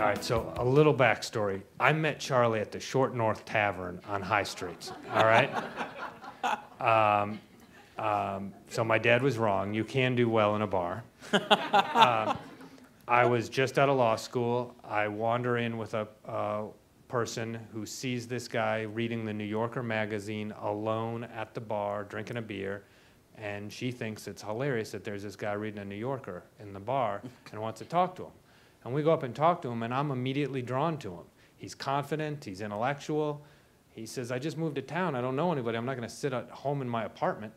All right, so a little backstory. I met Charlie at the Short North Tavern on High Street, all right? So my dad was wrong. You can do well in a bar. I was just out of law school. I wander in with a person who sees this guy reading the New Yorker magazine alone at the bar, drinking a beer, and she thinks it's hilarious that there's this guy reading a New Yorker in the bar and wants to talk to him. And we go up and talk to him, and I'm immediately drawn to him. He's confident, he's intellectual. He says, I just moved to town, I don't know anybody, I'm not gonna sit at home in my apartment.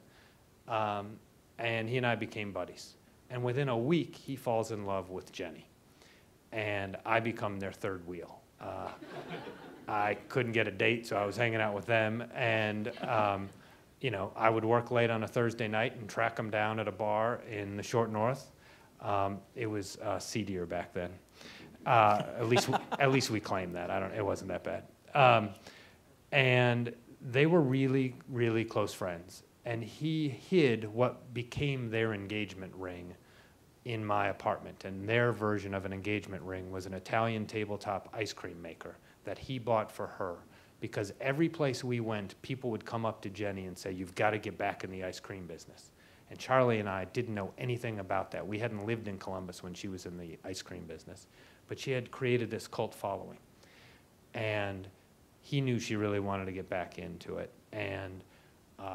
And he and I became buddies. And within a week, he falls in love with Jeni. And I become their third wheel. I couldn't get a date, so I was hanging out with them. And you know, I would work late on a Thursday night and track them down at a bar in the Short North. It was seedier back then. At least we claimed that. It wasn't that bad. And they were really, really close friends. And he hid what became their engagement ring in my apartment. And their version of an engagement ring was an Italian tabletop ice cream maker that he bought for her. Because every place we went, people would come up to Jeni and say, you've got to get back in the ice cream business. And Charlie and I didn't know anything about that. We hadn't lived in Columbus when she was in the ice cream business. But she had created this cult following. And he knew she really wanted to get back into it. And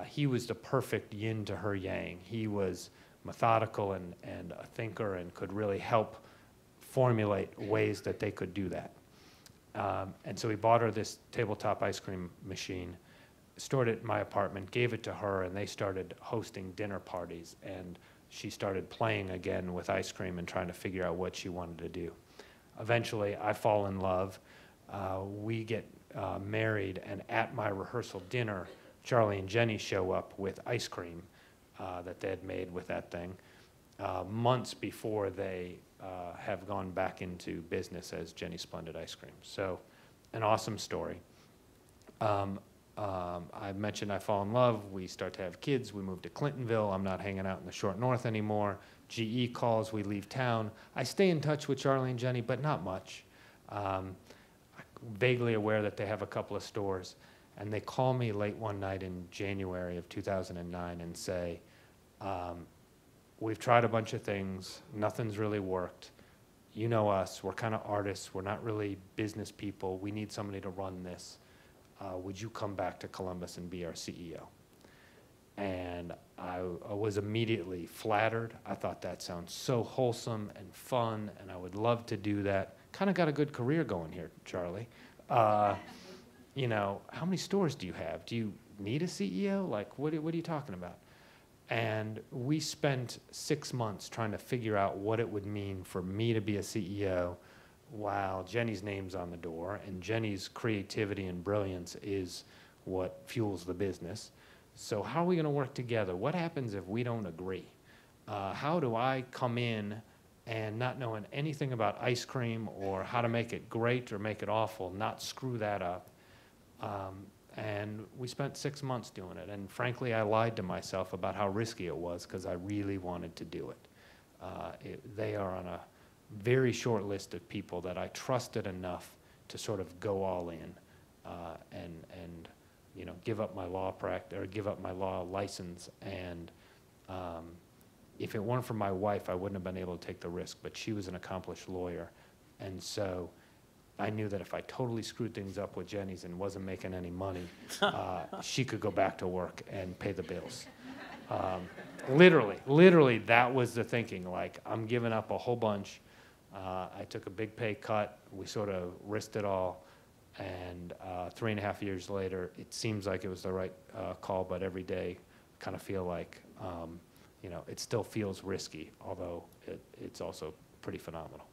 he was the perfect yin to her yang. He was methodical and a thinker and could really help formulate ways that they could do that. And so he bought her this tabletop ice cream machine, stored it in my apartment, gave it to her, and they started hosting dinner parties. And she started playing again with ice cream and trying to figure out what she wanted to do. Eventually, I fall in love. We get married, and at my rehearsal dinner, Charlie and Jeni show up with ice cream that they had made with that thing months before they have gone back into business as Jeni Splendid Ice Cream. So, an awesome story. I mentioned I fall in love. We start to have kids. We move to Clintonville. I'm not hanging out in the Short North anymore. GE calls. We leave town. I stay in touch with Charlie and Jeni, but not much. Vaguely aware that they have a couple of stores. And they call me late one night in January of 2009 and say, we've tried a bunch of things. Nothing's really worked. You know us. We're kind of artists. We're not really business people. We need somebody to run this. Would you come back to Columbus and be our CEO? And I was immediately flattered. I thought that sounds so wholesome and fun, and I would love to do that. Kind of got a good career going here, Charlie. You know, how many stores do you have? Do you need a CEO? Like, what are you talking about? And we spent 6 months trying to figure out what it would mean for me to be a CEO while Jeni's name's on the door, and Jeni's creativity and brilliance is what fuels the business. So how are we going to work together? What happens if we don't agree? How do I come in and not knowing anything about ice cream or how to make it great or make it awful, not screw that up? And we spent 6 months doing it. And frankly, I lied to myself about how risky it was because I really wanted to do it. They are on a very short list of people that I trusted enough to sort of go all in and you know, give up my law practice or give up my law license. And if it weren't for my wife, I wouldn't have been able to take the risk. But she was an accomplished lawyer, and so I knew that if I totally screwed things up with Jeni's and wasn't making any money, she could go back to work and pay the bills. Literally, that was the thinking. Like, I'm giving up a whole bunch. I took a big pay cut. We sort of risked it all. And 3.5 years later, it seems like it was the right call, but every day I kind of feel like, you know, it still feels risky, although it's also pretty phenomenal.